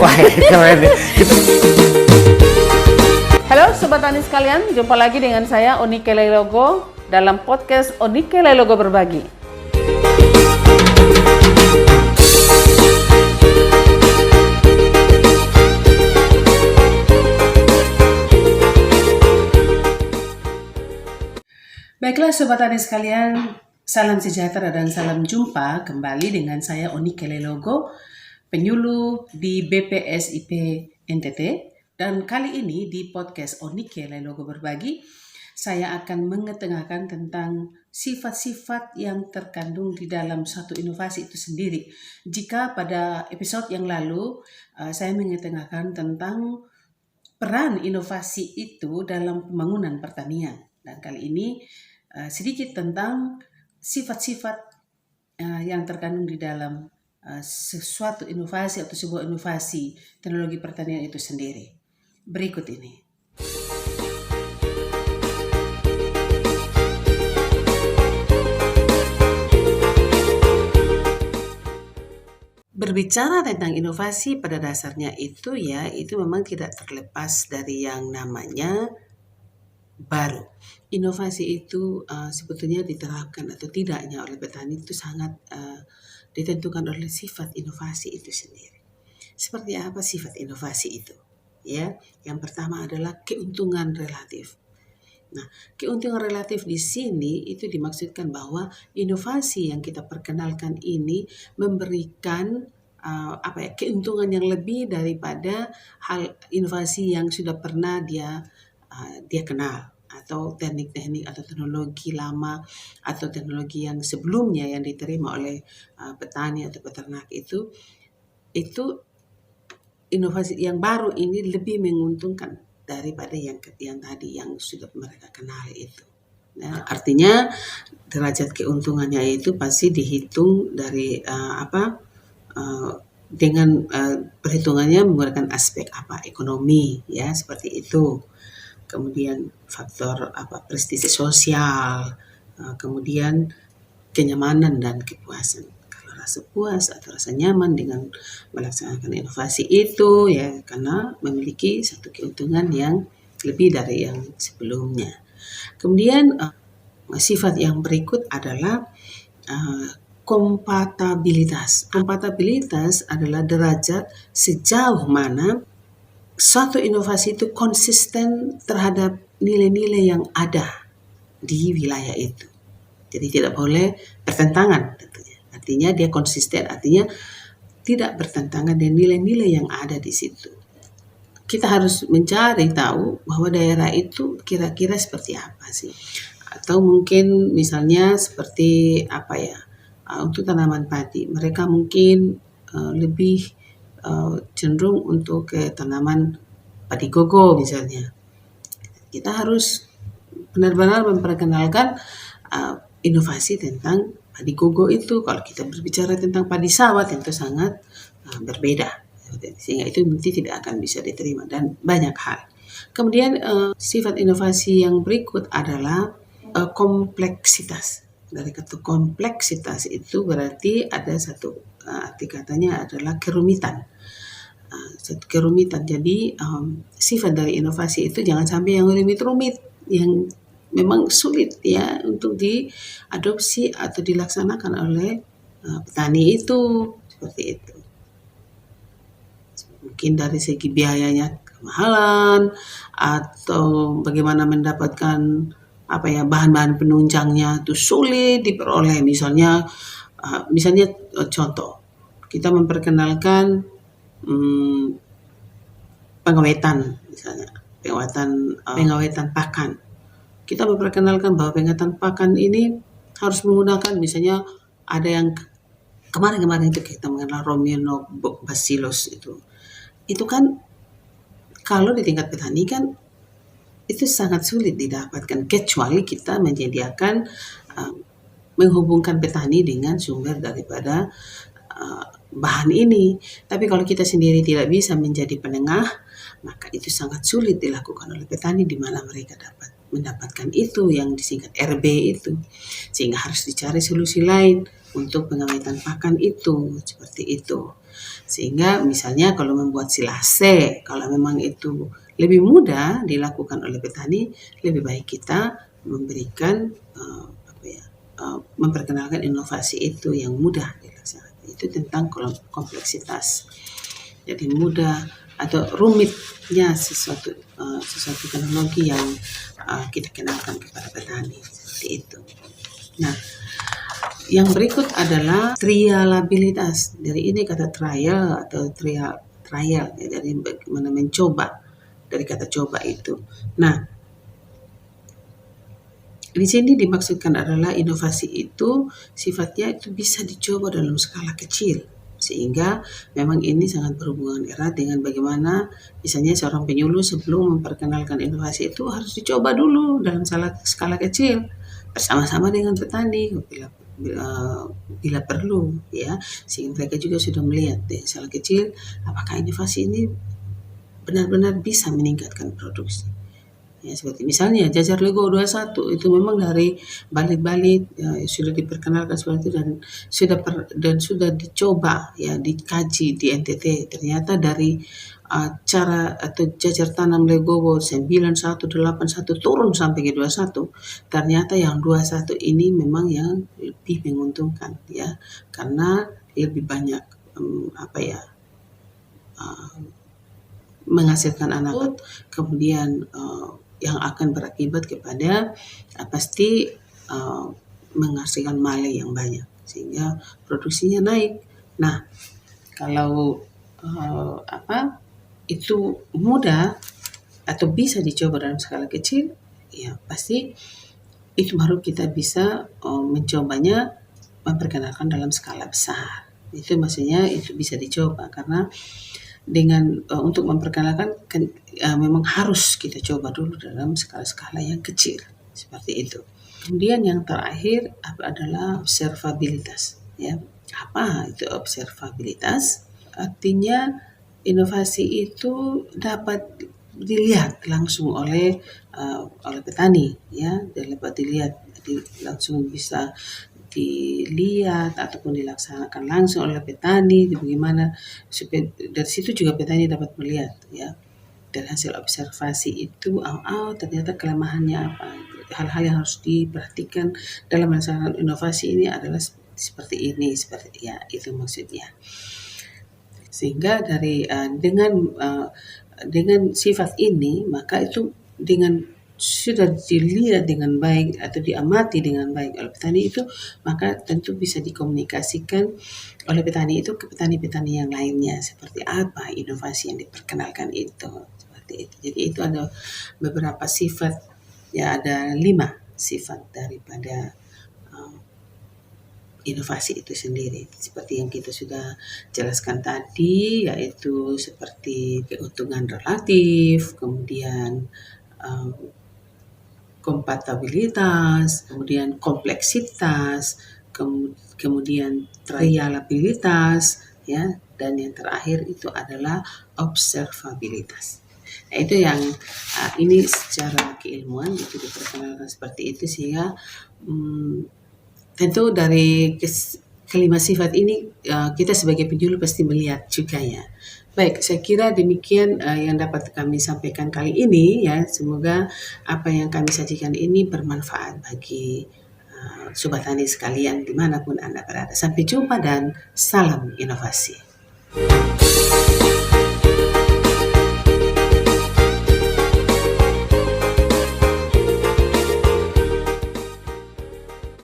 Wah, keren. Halo Sobat Tani sekalian, jumpa lagi dengan saya Onike Leilogo dalam podcast Onike Leilogo Berbagi. Baiklah Sobat Tani sekalian, salam sejahtera dan salam jumpa kembali dengan saya Onike Leilogo, penyuluh di BPSIP NTT. Dan kali ini di podcast Onike Leilogo Berbagi, saya akan mengetengahkan tentang sifat-sifat yang terkandung di dalam satu inovasi itu sendiri. Jika pada episode yang lalu saya mengetengahkan tentang peran inovasi itu dalam pembangunan pertanian. Dan kali ini sedikit tentang sifat-sifat yang terkandung di dalam sesuatu inovasi atau sebuah inovasi teknologi pertanian itu sendiri. Berikut ini. Berbicara tentang inovasi pada dasarnya itu memang tidak terlepas dari yang namanya baru. Inovasi itu sebetulnya diterapkan atau tidaknya oleh petani itu sangat ditentukan oleh sifat inovasi itu sendiri. Seperti apa sifat inovasi itu? Ya, yang pertama adalah keuntungan relatif. Nah, keuntungan relatif di sini itu dimaksudkan bahwa inovasi yang kita perkenalkan ini memberikan keuntungan yang lebih daripada hal inovasi yang sudah pernah dia kenal, atau teknik-teknik atau teknologi lama atau teknologi yang sebelumnya yang diterima oleh petani atau peternak itu inovasi yang baru ini lebih menguntungkan daripada yang tadi yang sudah mereka kenal itu. Nah, artinya derajat keuntungannya itu pasti dihitung dari dengan perhitungannya menggunakan aspek ekonomi, ya, seperti itu. Kemudian faktor prestisi sosial, kemudian kenyamanan dan kepuasan. Rasa puas atau rasa nyaman dengan melaksanakan inovasi itu, ya, karena memiliki satu keuntungan yang lebih dari yang sebelumnya. Kemudian sifat yang berikut adalah kompatibilitas. Kompatibilitas adalah derajat sejauh mana suatu inovasi itu konsisten terhadap nilai-nilai yang ada di wilayah itu. Jadi tidak boleh bertentangan tentunya. Artinya dia konsisten, artinya tidak bertentangan dengan nilai-nilai yang ada di situ. Kita harus mencari tahu bahwa daerah itu kira-kira seperti apa sih. Atau mungkin misalnya seperti untuk tanaman padi, mereka mungkin lebih cenderung untuk ke tanaman padi gogo misalnya. Kita harus benar-benar memperkenalkan inovasi tentang padi gogo itu. Kalau kita berbicara tentang padi sawah tentu sangat berbeda, sehingga itu nanti tidak akan bisa diterima dan banyak hal. Kemudian sifat inovasi yang berikut adalah kompleksitas. Dari kata kompleksitas itu berarti ada satu arti katanya adalah kerumitan. Jadi sifat dari inovasi itu jangan sampai yang rumit-rumit, yang memang sulit ya untuk diadopsi atau dilaksanakan oleh petani itu, seperti itu. Mungkin dari segi biayanya kemahalan, atau bagaimana mendapatkan bahan-bahan penunjangnya itu sulit diperoleh. Misalnya contoh, kita memperkenalkan pengawetan, misalnya pengawetan pakan. Kita memperkenalkan bahwa pengawetan pakan ini harus menggunakan, misalnya ada yang kemarin itu kita mengenal Rhamnobacillus itu kan kalau di tingkat petani kan itu sangat sulit didapatkan, kecuali kita menyediakan menghubungkan petani dengan sumber daripada bahan ini. Tapi kalau kita sendiri tidak bisa menjadi penengah, maka itu sangat sulit dilakukan oleh petani, di mana mereka dapat mendapatkan itu yang disingkat RB itu, sehingga harus dicari solusi lain. untuk pengawetan pakan itu, seperti itu. Sehingga misalnya kalau membuat silase, kalau memang itu lebih mudah dilakukan oleh petani, lebih baik kita memberikan memperkenalkan inovasi itu yang mudah dilaksanakan. Itu tentang kompleksitas. Jadi mudah atau rumitnya sesuatu teknologi yang kita kenalkan kepada petani, seperti itu. Nah, yang berikut adalah trialabilitas. Dari ini kata trial atau trial ya, dari bagaimana mencoba, dari kata coba itu. Nah, di sini dimaksudkan adalah inovasi itu sifatnya itu bisa dicoba dalam skala kecil, sehingga memang ini sangat berhubungan erat dengan bagaimana misalnya seorang penyuluh sebelum memperkenalkan inovasi itu harus dicoba dulu dalam skala kecil bersama-sama dengan petani bila perlu, ya, sehingga mereka juga sudah melihat di skala kecil apakah inovasi ini benar-benar bisa meningkatkan produksi. Ya, seperti misalnya jajar Lego 21 itu memang dari balit-balit ya, sudah diperkenalkan seperti itu dan sudah dicoba, ya, dikaji di NTT. Ternyata dari cara atau jajar tanam Lego 9181 turun sampai ke 21, ternyata yang 21 ini memang yang lebih menguntungkan, ya, karena lebih banyak menghasilkan anak, kemudian yang akan berakibat kepada pasti menghasilkan male yang banyak sehingga produksinya naik. Nah, kalau itu mudah atau bisa dicoba dalam skala kecil, ya pasti itu baru kita bisa mencobanya memperkenalkan dalam skala besar. Itu maksudnya itu bisa dicoba karena dengan untuk memperkenalkan memang harus kita coba dulu dalam skala-skala yang kecil, seperti itu. Kemudian yang terakhir adalah observabilitas, ya. Apa itu observabilitas? Artinya inovasi itu dapat dilihat langsung oleh petani, ya, dapat dilihat langsung bisa dilihat ataupun dilaksanakan langsung oleh petani, bagaimana supaya dari situ juga petani dapat melihat, ya, dari hasil observasi itu ternyata kelemahannya apa, hal-hal yang harus diperhatikan dalam melaksanakan inovasi ini adalah seperti ini, seperti, ya, itu maksudnya. Sehingga dari dengan sifat ini maka itu dengan sudah dilihat dengan baik atau diamati dengan baik oleh petani itu, maka tentu bisa dikomunikasikan oleh petani itu ke petani-petani yang lainnya seperti apa inovasi yang diperkenalkan itu, seperti itu. Jadi itu ada beberapa sifat, ya, ada 5 sifat daripada inovasi itu sendiri, seperti yang kita sudah jelaskan tadi, yaitu seperti keuntungan relatif, kemudian kompatibilitas, kemudian kompleksitas, kemudian trialabilitas, ya, dan yang terakhir itu adalah observabilitas. Nah, itu yang ini secara keilmuan itu diperkenalkan seperti itu, sehingga tentu dari kelima sifat ini kita sebagai penyuluh pasti melihat juga, ya. Baik, saya kira demikian yang dapat kami sampaikan kali ini, ya. Semoga apa yang kami sajikan ini bermanfaat bagi Sobat Tani sekalian dimanapun Anda berada. Sampai jumpa dan salam inovasi.